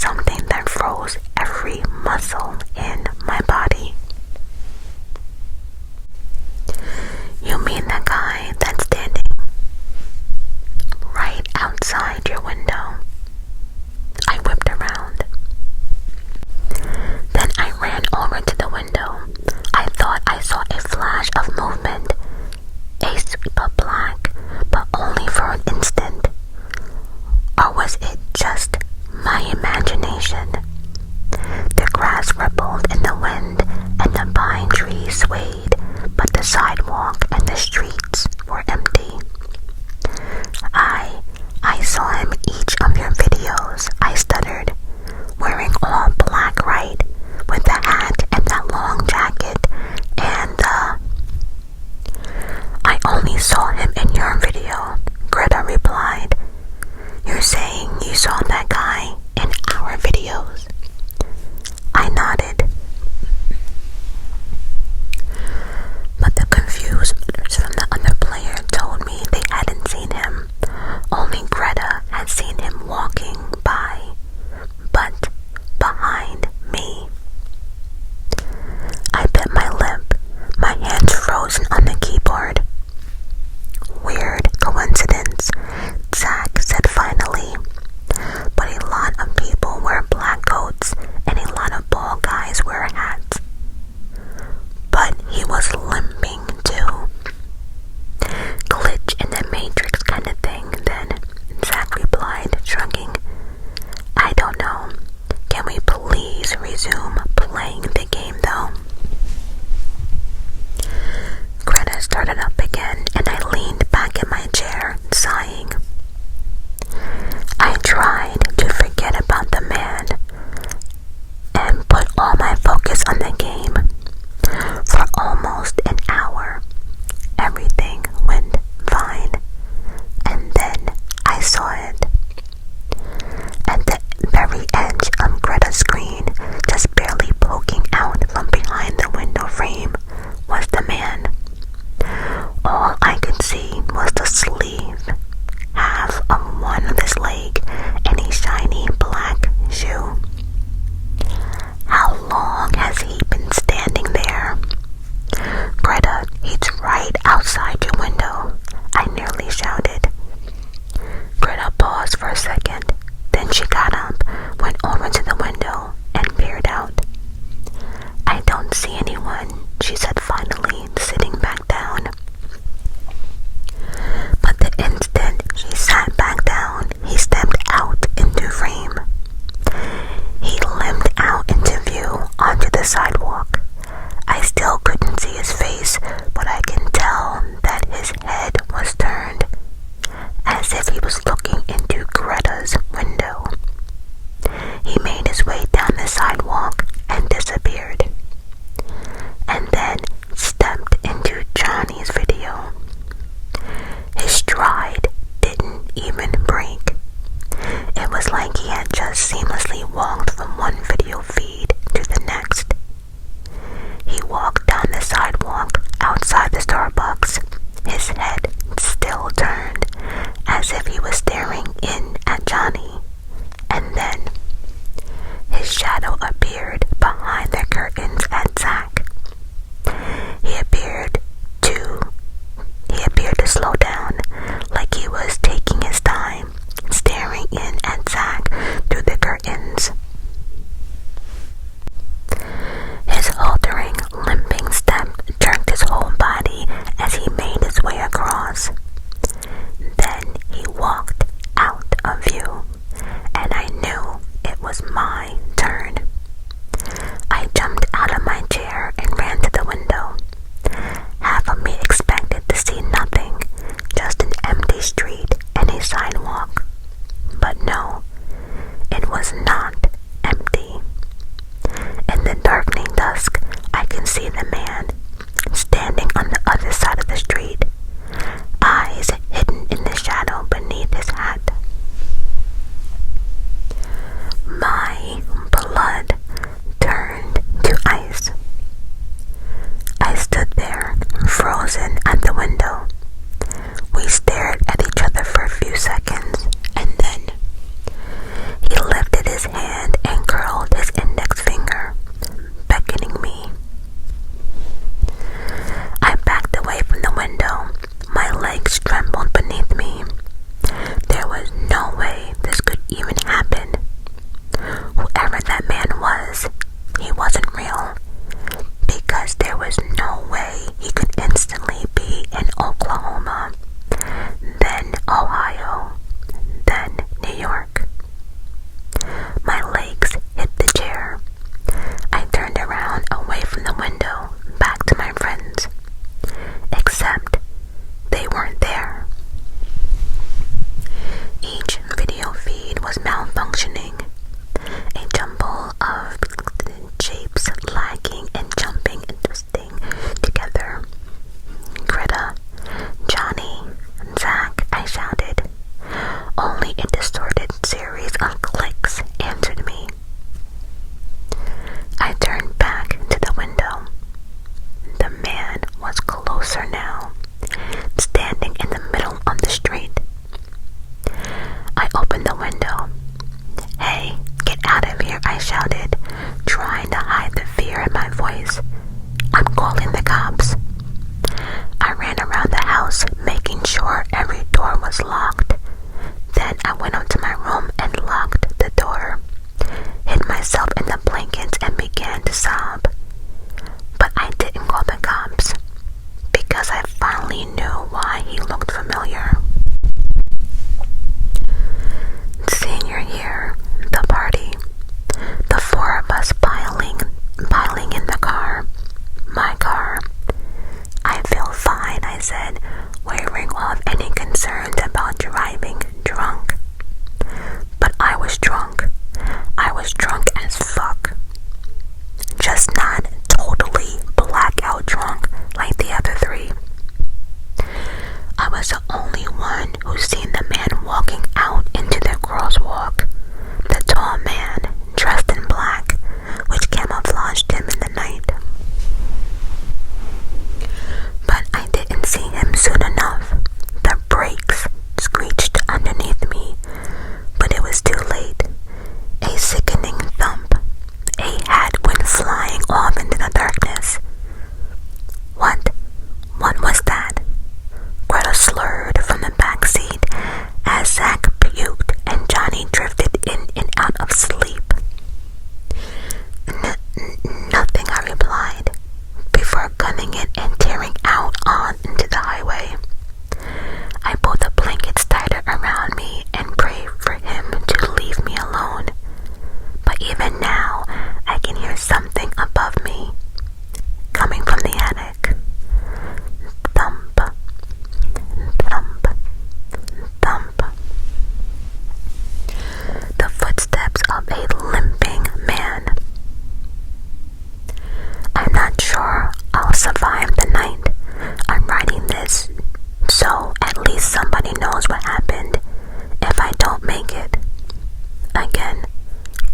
something that froze every muscle in my body. You mean the guy that's standing right outside your window? I whipped around. Then I ran over to the window. I thought I saw a flash of movement, a sweep of black, but only for an instant. Or was it just my imagination? The grass rippled in the wind and the pine trees swayed, but the sidewalk and the streets were empty. I saw him each of your videos, I stuttered, wearing all black, right, with the hat and that long jacket, and I only saw him in your video, Greta replied. You're saying you saw that guy in our videos? I nodded. But the confused letters from the other player told me they hadn't seen him. Only Greta had seen him walking by, but behind me. I bit my lip, my hands frozen on the keyboard. Weird coincidence, Zach said finally. But a lot of people wear black coats and a lot of bald guys wear hats. But he was limping too. Glitch in the Matrix kind of thing, then, Zach replied, shrugging. I don't know. Can we please resume playing the game though? Greta started up again and I leaned back in my chair, sighing. I tried to forget about the man and put all my focus on the game. For almost an hour, everything went fine, and then I saw it. At the very edge of Greta's screen, just barely poking out from behind the window frame, was the man. All I could see was the sleeve, half of one of his leg, and a shiny black shoe. How long has he been standing there? Greta, he's right outside your window, I nearly shouted. Greta paused for a second, then she got up, went over to the window, and peered out. I don't see anyone, she said finally, sitting back down. But the instant she sat back down, he stepped out into frame. He limped out into view onto the sidewalk. I still couldn't see his face, but I can tell that his head was turned, as if he was looking into Greta's window. He made his way down the sidewalk and disappeared, and then stepped into Johnny's video. His stride didn't even break. It was like he had just seamlessly walked from one video feed to the next. He walked down the sidewalk outside the Starbucks, his head still turned, as if he was staring in at Johnny, and then his shadow appeared behind the curtains at Zach. He appeared to slow down, like he was taking his time, staring in at Zach through the curtains. His faltering, limping step jerked his whole body as he made his way across. Then he walked out of view, and I knew it was my turn. I jumped out of my chair and ran to the window. Half of me expected to see nothing, just an empty street and a sidewalk. But no, it was not empty. In the darkening dusk, I can see the man standing on the other side of the street, eyes hidden in the shadow beneath his hat. My full of shapes lagging and jumping and twisting together. Greta, Johnny, Zach, I shouted. Only a distorted series of clicks answered me. I turned back to the window. The man was closer now, standing in the middle of the street. I opened the window. "Hey, get out of here," I shouted, trying to hide the fear in my voice. "I'm calling the cops." I ran around the house, making sure every door was locked. Then I went up to my room and locked the door, hid myself in the blankets and began to sob. But I didn't call the cops, because I finally knew why he looked familiar. Senior year, the party, the four of us piling in the car, my car. "I feel fine," I said, wavering off any concerns about driving drunk. But I was drunk. I was drunk as fuck. Just not totally blackout drunk like the other three. I was the only one who seen the man walking out into the crosswalk. The tall man, dressed in black, which camouflaged him in the night. But I didn't see him soon enough. The brakes screeched underneath me, but it was too late. A sickening thump. A hat went flying off into the darkness. What was that? Greta slurred from the back seat as Zach puked and Johnny drifted in and out of sleep. Nothing, I replied, before gunning it and tearing out on into the highway. I pulled the blankets tighter around me and prayed for him to leave me alone. But even now, I can hear something above me, coming from the attic. Thump, thump, thump. The footsteps of a limping man. I'm not sure I'll survive the night. I'm writing this so at least somebody knows what happened if I don't make it. Again,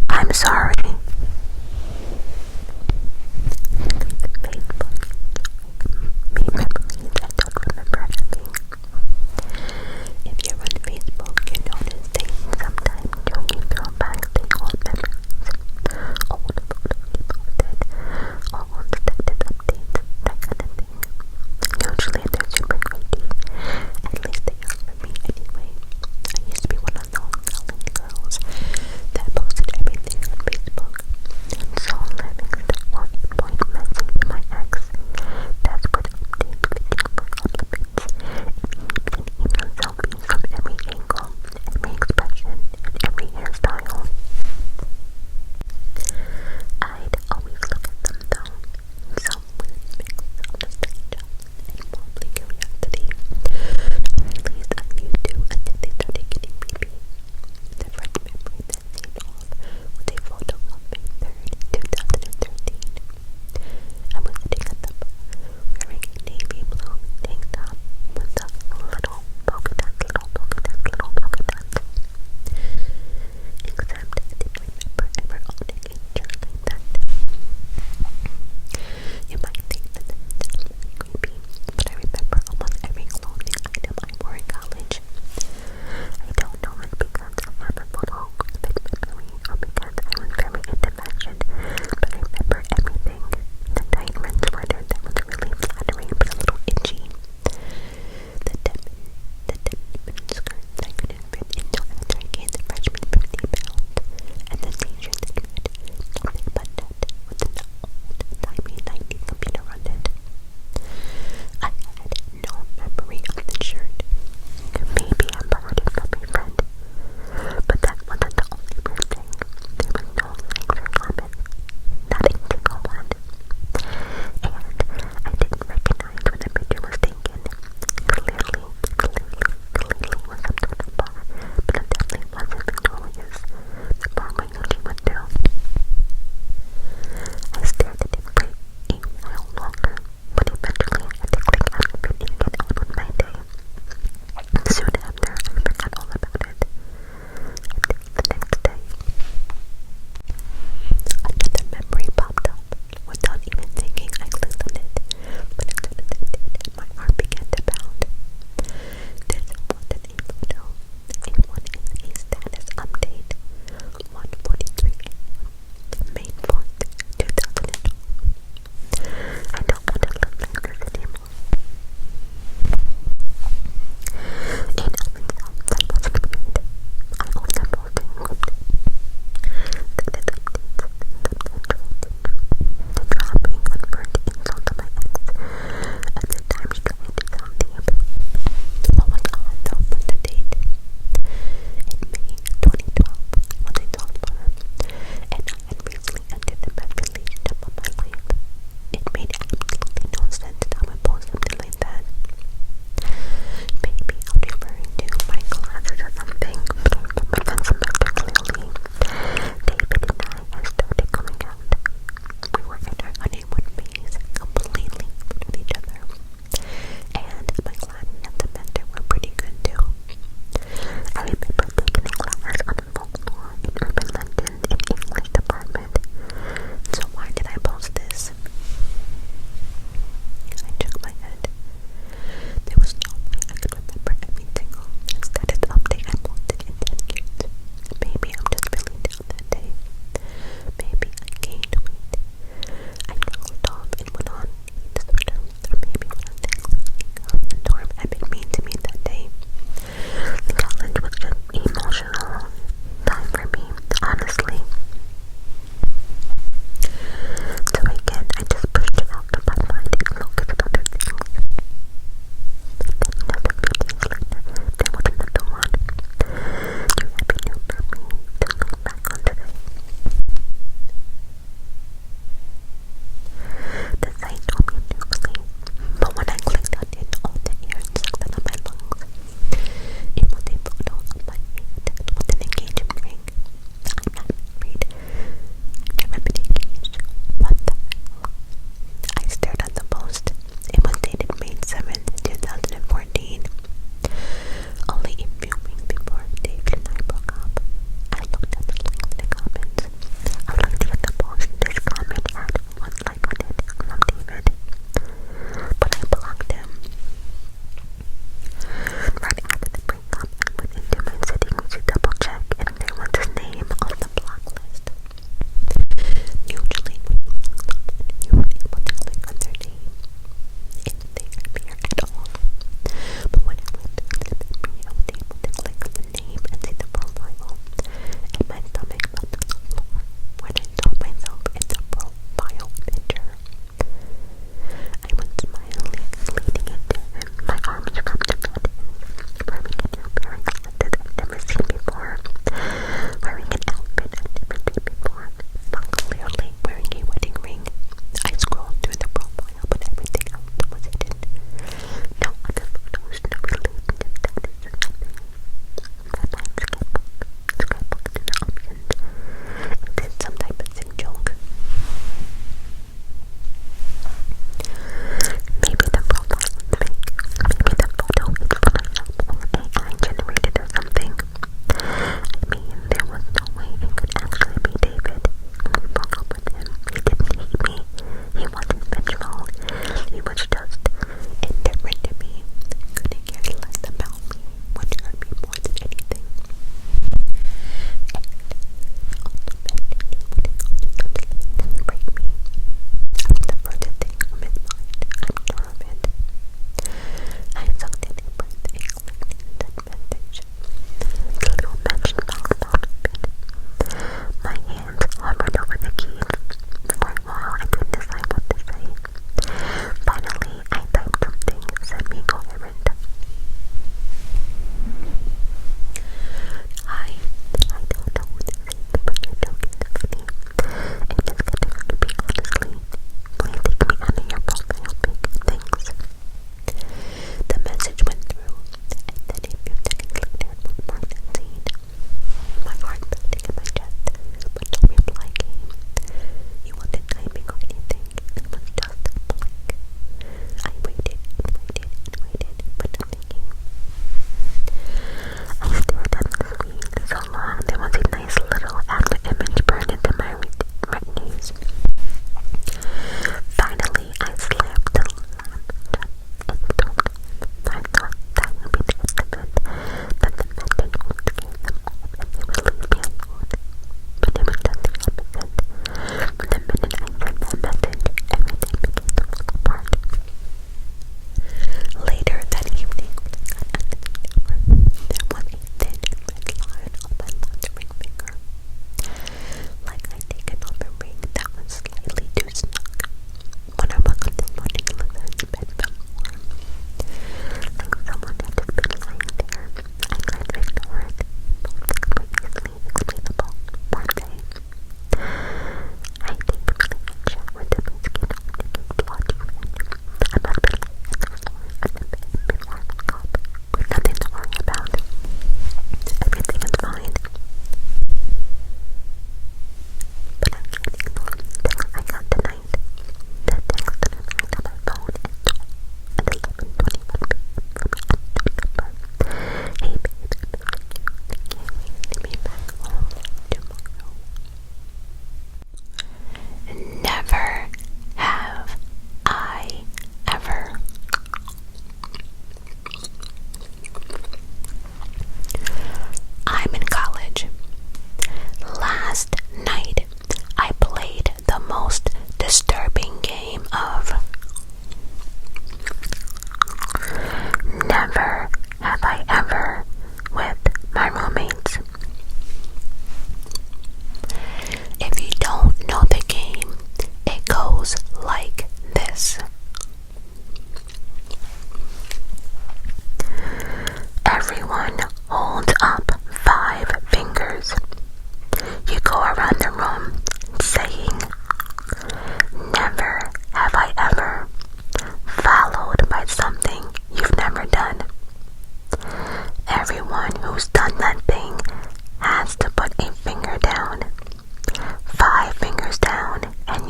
I'm sorry. Memories I don't remember having. If you're on Facebook, you notice they sometimes show you throw back the old memories, old photos you posted, old status updates, that kind of thing. Usually they're super cringy. At least they are for me anyway. I used to be one of those girls that posted everything on Facebook.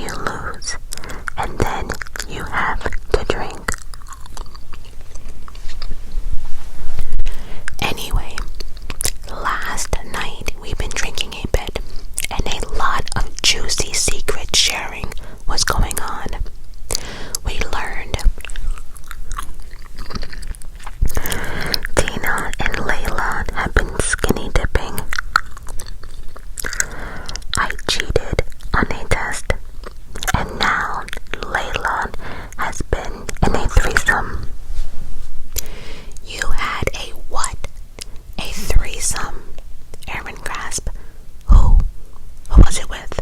you lose, and then you have to drink. Anyway, last night we've been drinking a bit, and a lot of juicy secret sharing was going on. We learned Tina and Layla have been skinny dipping. I cheated on a test, and now Layla has been in a threesome. You had a what? A threesome? Aaron grasped. Who was it with?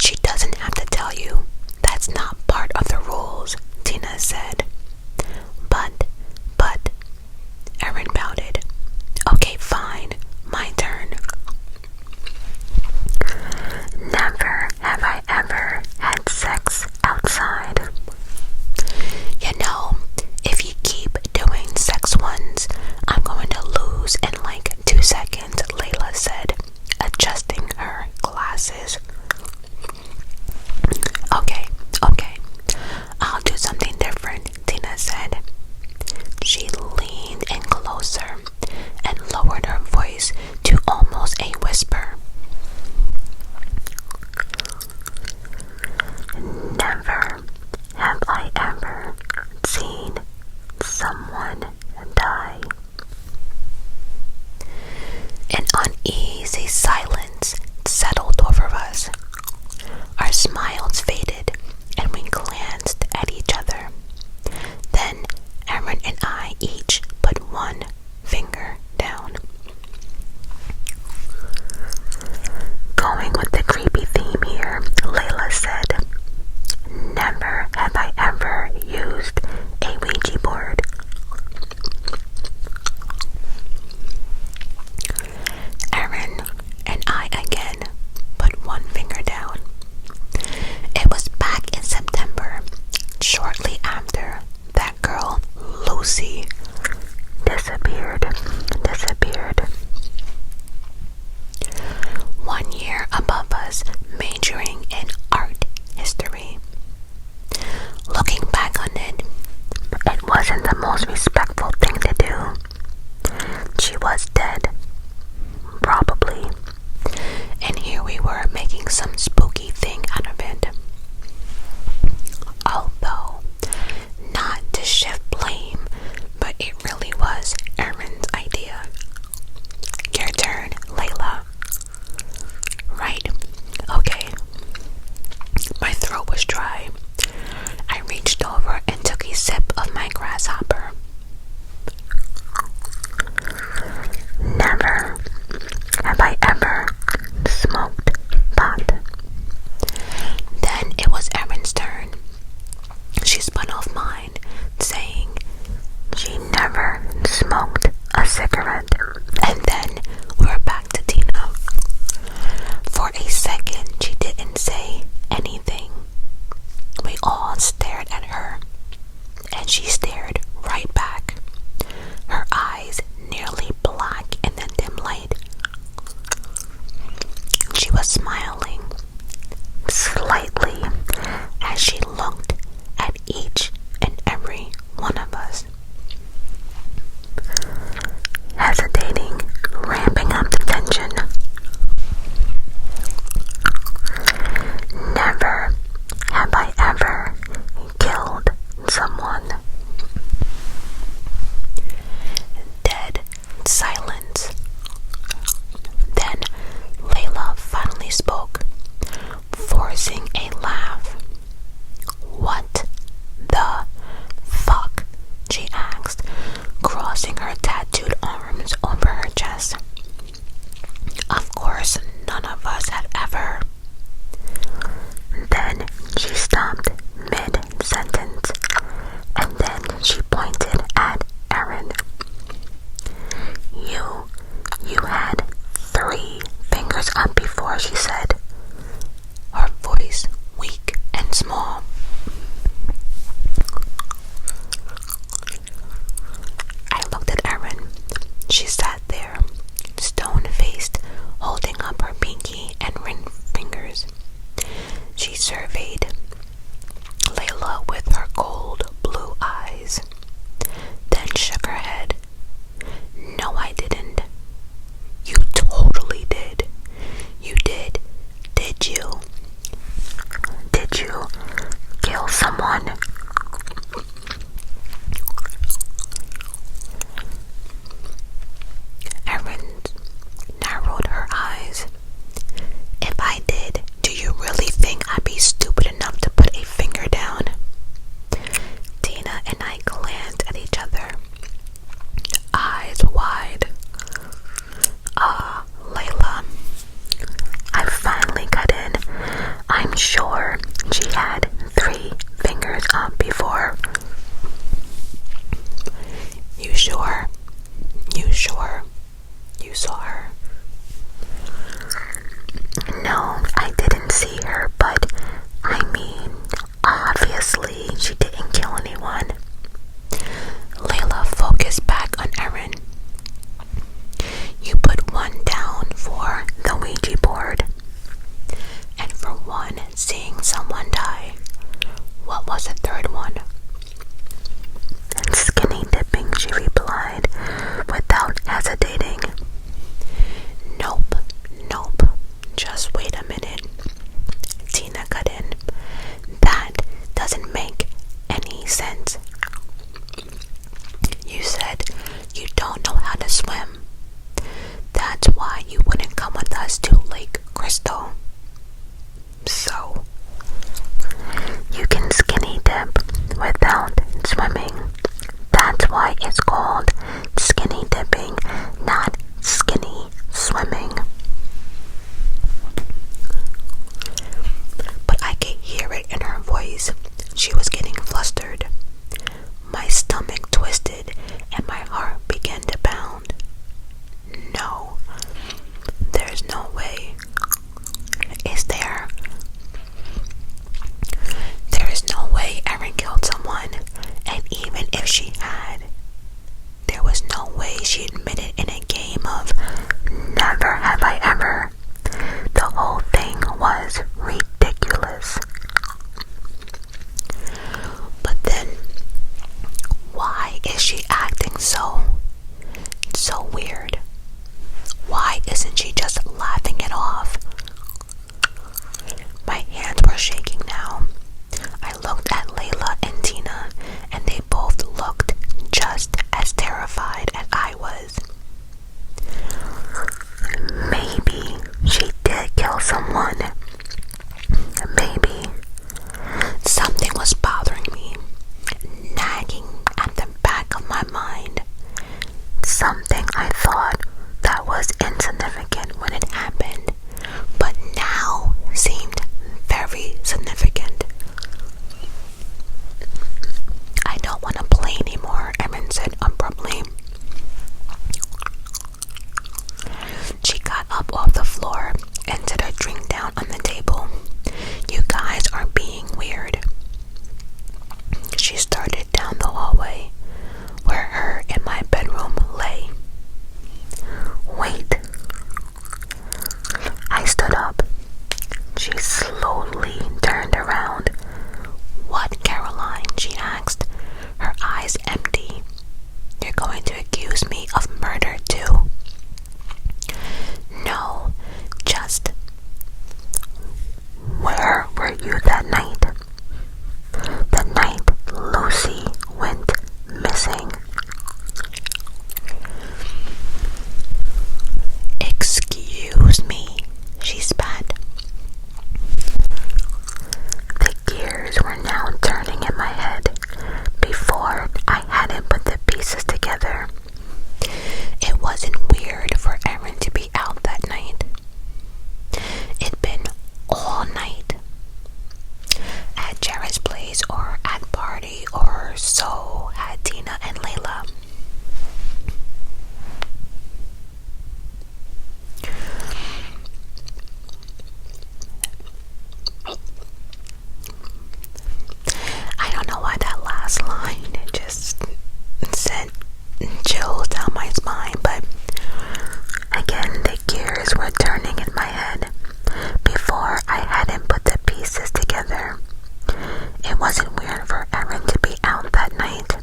She doesn't have to tell you. That's not part of the rules, Tina said. But, Aaron pouted. Okay, fine. My turn. Never have I ever had sex outside. You know, if you keep doing sex ones, I'm going to lose in like 2 seconds, Layla said, adjusting her glasses. Okay, I'll do something different, Tina said. She leaned in closer and lowered her voice to almost a whisper. Never have I ever seen someone die. An uneasy silence settled over us. Our smiles faded, and we glanced at each other. Then Aaron and I each put one finger down. Going with the creepy theme here, Layla said, never have I ever used a Ouija board. Aaron and I again put one finger down. It was back in September, shortly after that girl, Lucy, disappeared. 1 year above us, majoring in art history. Looking back on it, it wasn't the most respectful thing to do. She was dead, probably, and here we were making some spooky thing out of it. Although, not to shift blame, but it really was Aaron's idea. Your turn, Layla. Right, okay. My throat was dry. I reached over and took a sip of my grasshopper. Never have I ever smoked pot. Then it was Erin's turn. She spun off mine, saying she never smoked a cigarette. And then we were back to Tina. For a second, she didn't say anything. We all stared at her, and she stared right back, her eyes nearly black in the dim light. She was smiling slightly as she looked at each and every one of us. Hesitating, ramping up the tension. Never have I ever killed someone. Dead silence. Then Layla finally spoke, forcing a laugh. What the fuck? She asked, crossing her tattooed arms over her chest. Of course, none of us had ever. Then she stopped mid-sentence, and then she pointed at Aaron. You had 3 fingers up before, she said, her voice weak and small. I looked at Aaron. She sat there, stone-faced, holding up her pinky and ring fingers. I'm sure she had 3 fingers up before. You sure? You sure you saw her? No, I didn't see her, but I mean, obviously she didn't kill anyone. Layla focused back on Erin. You put 1 down for the Ouija board, and for 1 seeing someone die. What was the 3rd one? Skinny dipping, she replied, without hesitating. Nope, nope, just wait a minute. Tina cut in. That doesn't make any sense. You said you don't know how to swim. That's why you wouldn't come with us to Lake Crystal. So, you can skinny dip without swimming. That's why it's called skinny dipping, not skinny swimming. But I could hear it in her voice. She was getting flustered. My stomach twisted and my heart began to pound. No, there's no way. Is there? There is no way Erin killed someone, and even if she had, there was no way she admitted in a game of never have I ever. The whole thing was ridiculous. But then, why is she acting so weird? Why isn't she just laughing it off? My hands were shaking now. I looked at Layla and Tina, and they both looked just as terrified as I was. Maybe she did kill someone. Maybe. Something was bothering me, nagging at the back of my mind. Something I thought that was insignificant when it happened, but now seemed very significant. I don't want to play anymore, Erin said abruptly. She got up off the floor and set her drink down on the table. You guys are being weird. She started down the hallway where her and my bedroom lay. Wait. I stood up. She slowly turned around. What, Caroline? She asked, her eyes empty. You're going to accuse me of murder too? No, just... Where were you that night? The night Lucy went missing. Excuse me, she spat. The gears were now turning in my head. Before, I hadn't put the pieces together. It wasn't weird for Erin to be out that night. It'd been all night. At Jared's place or at party, or so had Tina and Layla. I don't know why that last line just sent chills down my spine, but again the gears were turning in my head. Before, I hadn't put the pieces together. It wasn't weird for Erin to be out that night.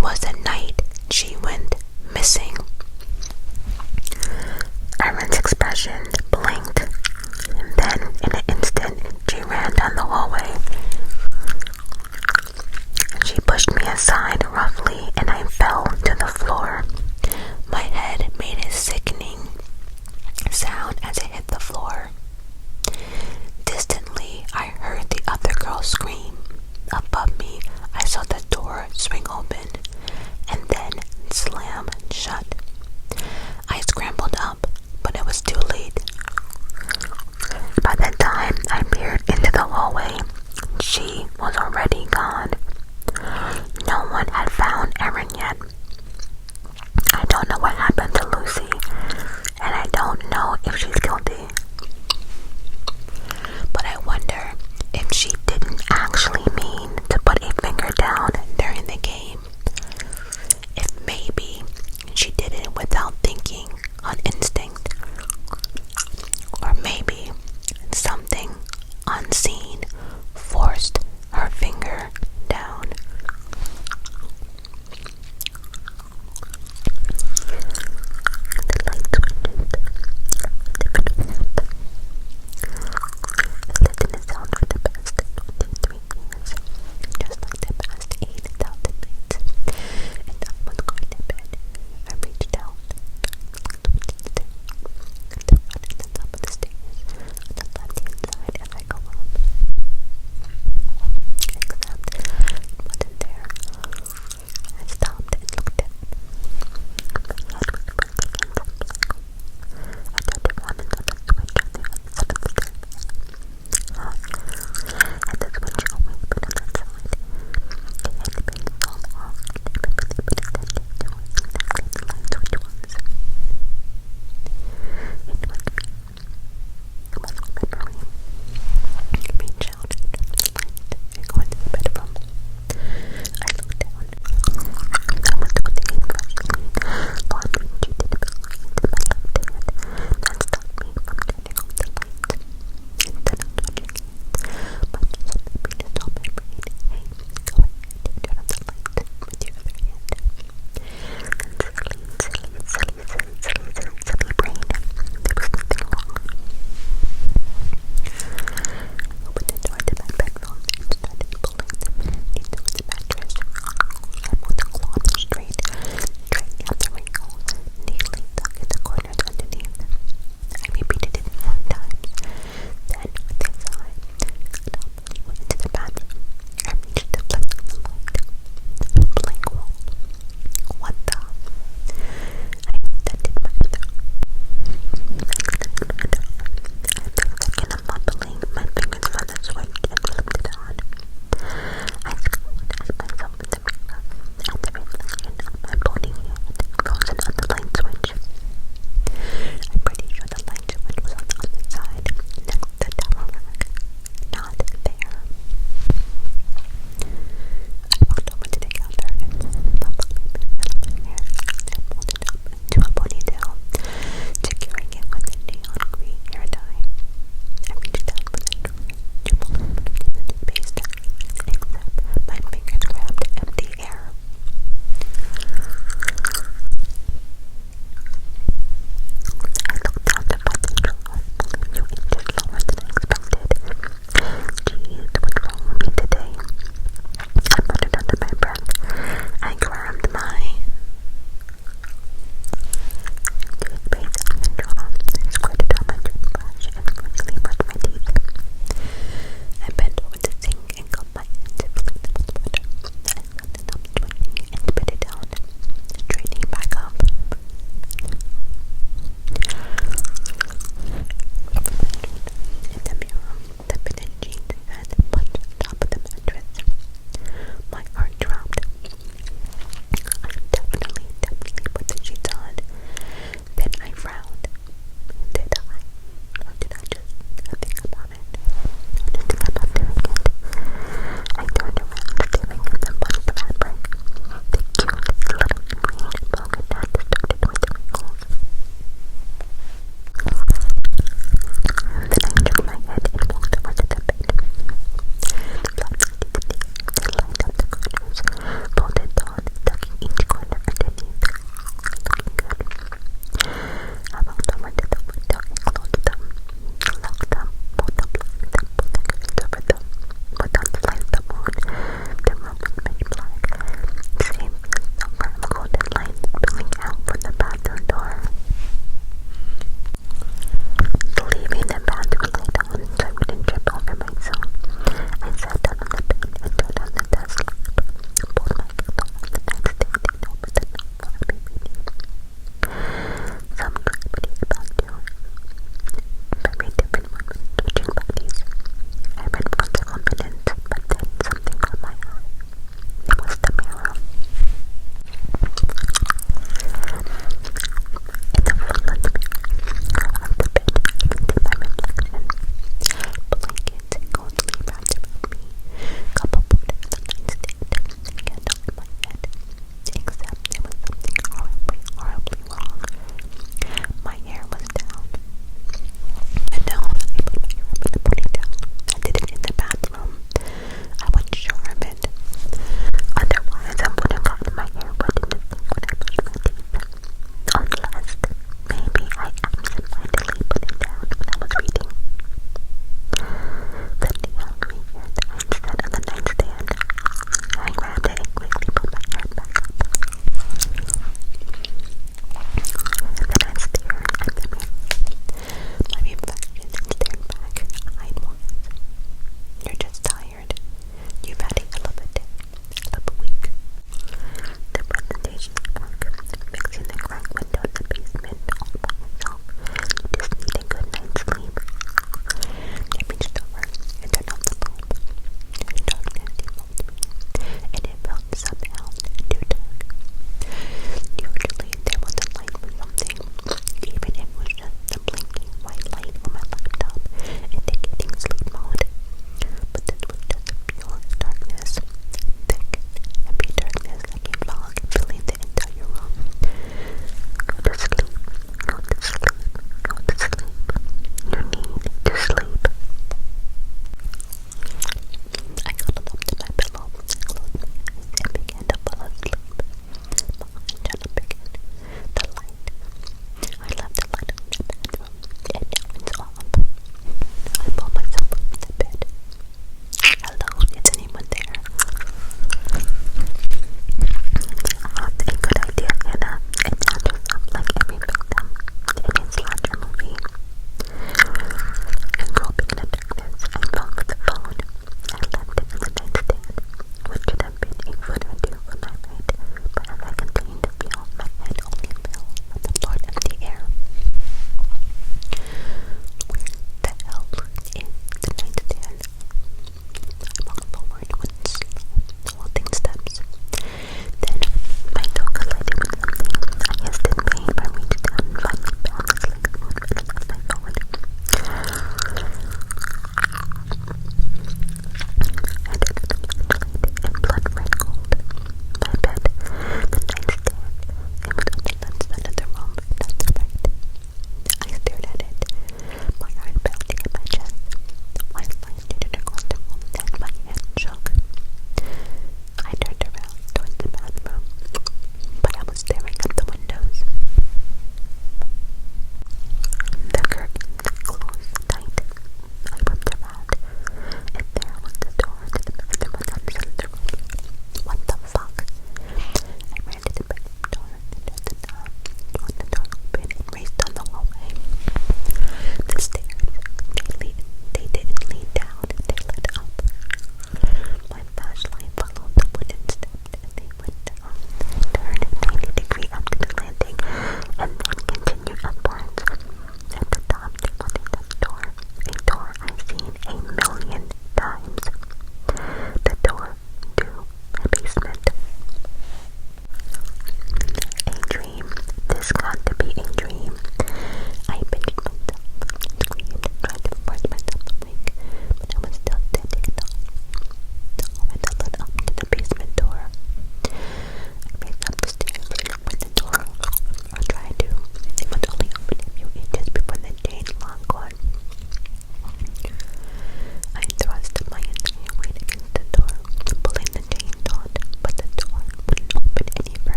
was the night she went missing. Erin's expression blinked, and then in an instant she ran down the hallway. She pushed me aside roughly and I fell to the floor. My head made a sickening sound as it hit the floor. Distantly, I heard the other girl scream. Above me, I saw the door swing open, and then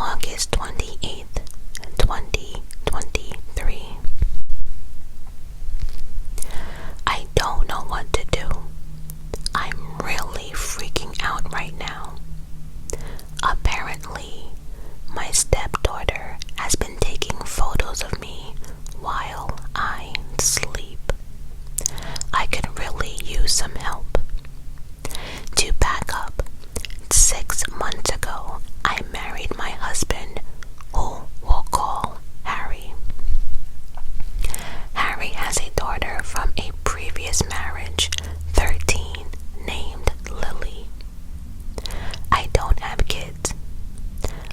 August 28th, 2023. I don't know what to do. I'm really freaking out right now. Apparently, my stepdaughter has been taking photos of me while I sleep. I could really use some help. To back up, 6 months ago, I married my husband, who we'll call Harry. Harry has a daughter from a previous marriage, 13, named Lily. I don't have kids.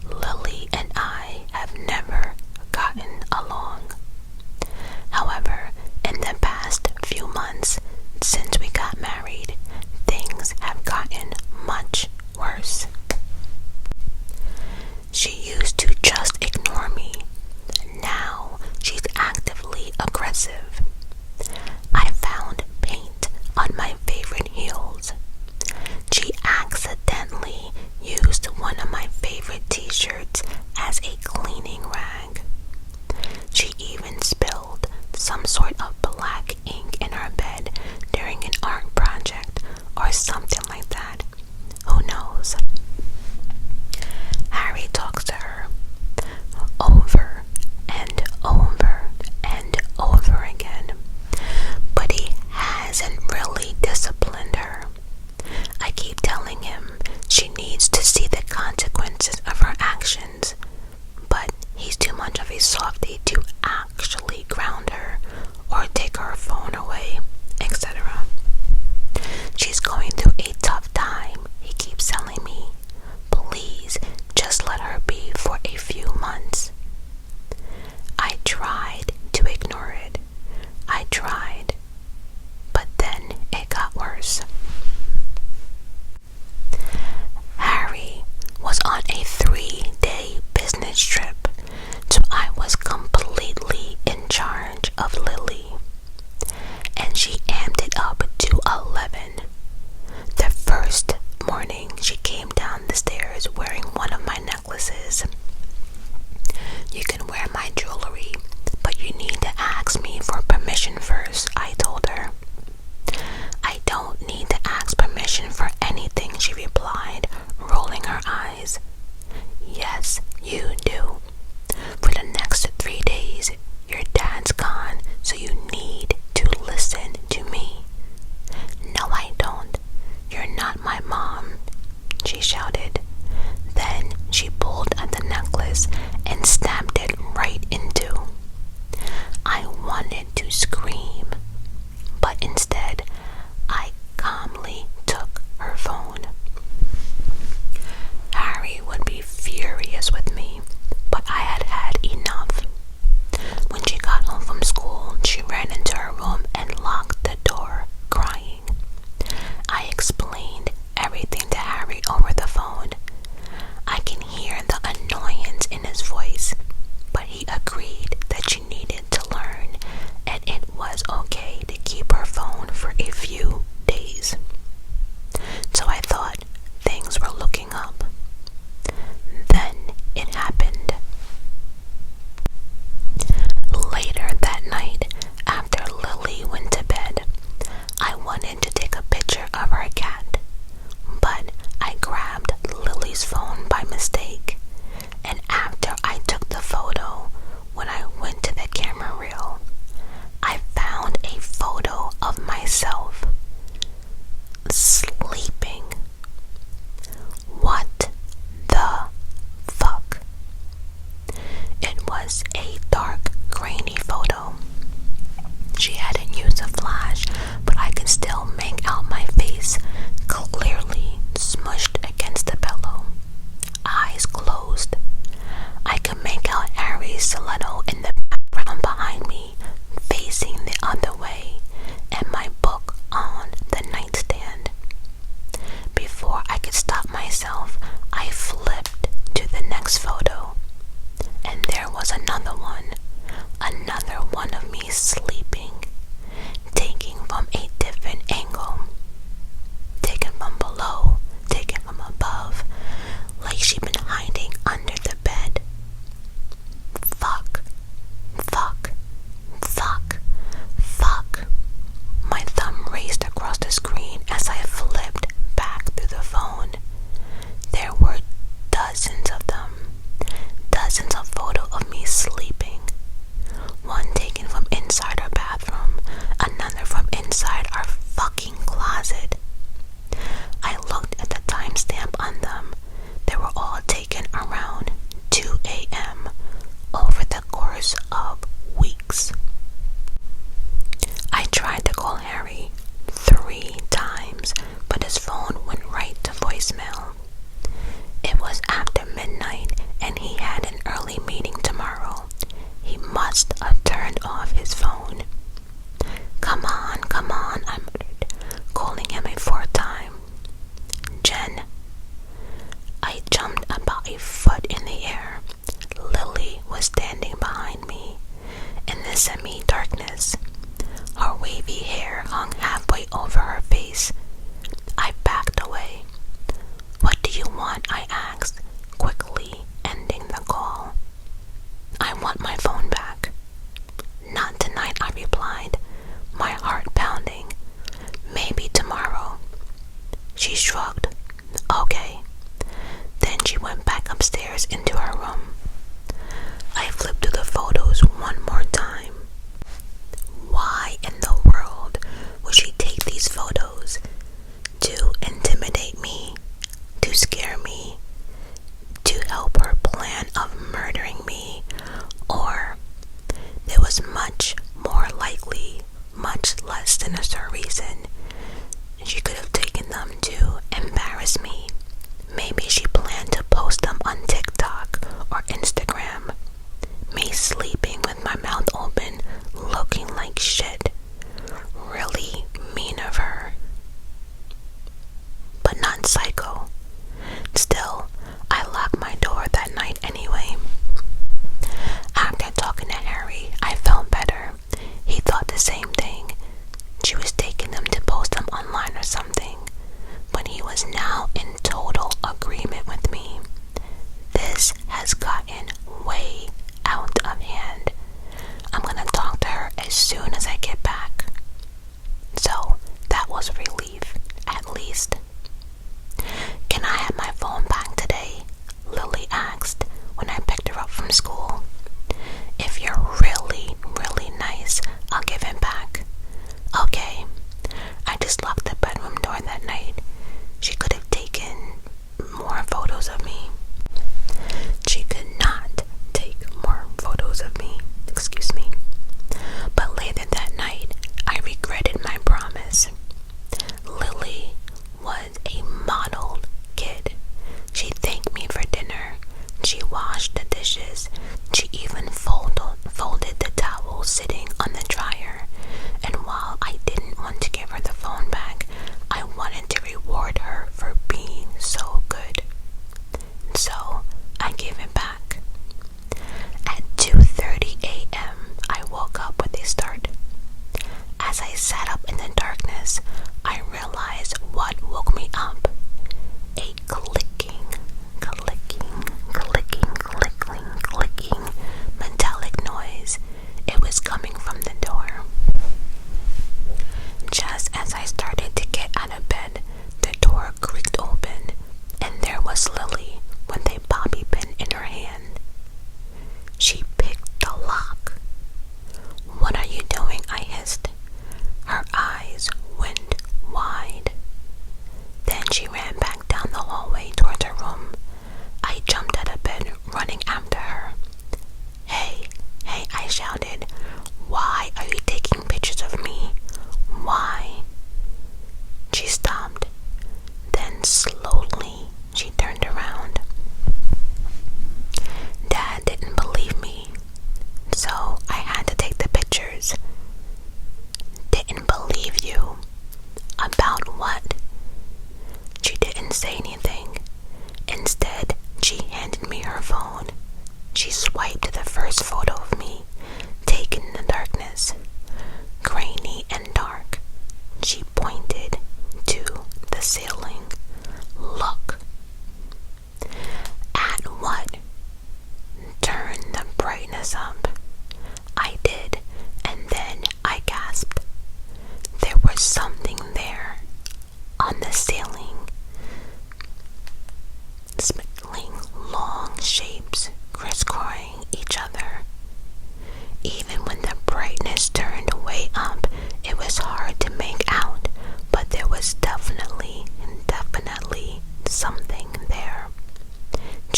Lily and I have never gotten along. However, in the past few months since we got married, things have gotten much worse. She used to just ignore me. Now she's actively aggressive. I found paint on my favorite heels. She accidentally used one of my favorite t-shirts as a cleaning rag. She even spilled some sort of black ink in her bed during an art project or something like that. Who knows? Harry talks to her over and over and over again, but he hasn't really disciplined her. I keep telling him she needs to see the consequences of her actions, but he's too much of a softie to actually ground her or take her phone away, etc. She's going through a tough time, he keeps telling me. Please just let her be for a few months. I tried to ignore it. I tried, but then it got worse. Harry was on a 3-day business trip, so I was completely dozens of them. Dozens of photos of me sleeping. One taken from inside our bathroom, another from inside our fucking closet. I looked at the timestamp on them. They were all taken around 2 a.m. over the course of weeks. I tried to call Harry 3 times, but his phone went right to voicemail. It was after midnight and he had an early meeting tomorrow. He must have turned off his phone. Come on, I muttered, calling him a 4th time. Jen. I jumped about a foot in the air. Lily was standing behind me in the semi-darkness. Her wavy hair hung halfway over her face. I backed away. What do you want? I asked, quickly ending the call. I want my phone back. Not tonight, I replied, my heart pounding. Maybe tomorrow. She shrugged. Okay. Then she went back upstairs into her room. I flipped through the photos one more time. Why in the world would she take these photos? To intimidate me? To scare me? To help her plan of murdering me? Or there was much more likely, much less sinister reason. She could have taken them to embarrass me. Maybe she planned to post them on TikTok or Instagram. Me sleeping with my mouth open, looking like shit. Really mean of her. But not psycho. Still, I locked my door that night anyway. After talking to Harry, I felt better. He thought the same thing. She was taking them to post them online or something. But he was now in total agreement with me. This has gotten way out of hand. I'm gonna talk to her as soon as I get back. So that was a relief, at least. Can I have my phone back today? Lily asked when I picked her up from school. If you're really, really nice, I'll give it back. Okay. I just locked the bedroom door that night. She could have taken more photos of me. She could not take more photos of me. Excuse me. But later that night, I regretted my promise. Lily was a modeled kid. She thanked me for dinner. She washed the dishes. She even folded the towel sitting on the dryer. And while I didn't want to give her the phone back, I wanted to reward her for being so good. So I gave it back. At 2:30 a.m., I woke up with a start. As I sat up in the darkness, I realized what woke me up. A clicking, metallic noise. It was coming from the door. Just as I started to get out of bed, the door creaked open, and there was Lily with a bobby pin in her hand. She picked the lock. What are you doing? I hissed. Her eyes went wide. Then she ran back down the hallway towards her room. I jumped out of bed, running after her. Hey, I shouted. Why are you taking pictures of me? Why? She stopped. Then slowly she turned around. Dad didn't believe me, so I had to take the pictures. Didn't believe you? About what? She didn't say anything. Instead, she handed me her phone. She swiped the first photo of me, taken in the darkness. Grainy and dark. She pointed to the ceiling. Look. At what? Turn the brightness up. I did, and then I gasped. There was something there on the ceiling, sparkling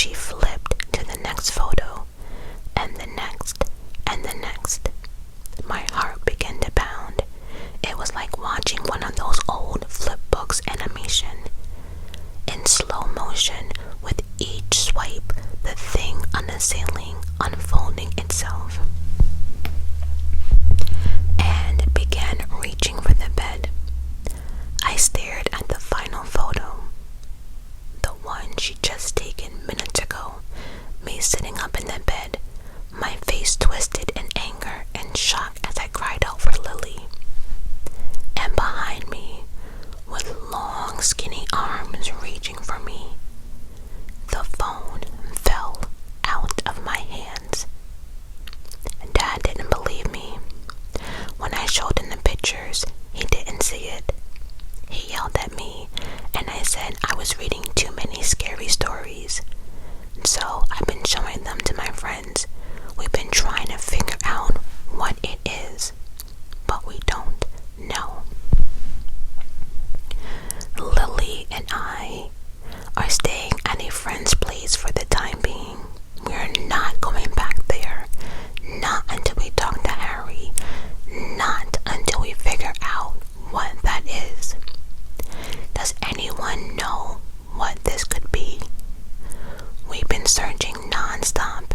she flipped to the next photo, and the next, and the next. My heart began to pound. It was like watching one of those old flip books animation. In slow motion, with each swipe, the thing on the ceiling unfolding itself, and began reaching for the bed. I stared at the final photo, the one she'd just taken minutes ago, me sitting up in the bed, my face twisted in anger and shock as I cried out for Lily. And behind me, with long skinny arms reaching for me, the phone fell out of my hands. Dad didn't believe me. When I showed him the pictures, he didn't see it. He yelled at me, and I said I was reading too many scary stories. So I've been showing them to my friends. We've been trying to figure out what it is, but we don't know. Lily and I are staying at a friend's place for the time being. We're not going back there. Not until we talk to Harry. Not until we figure out what that is. Does anyone know what this could be? We've been searching non-stop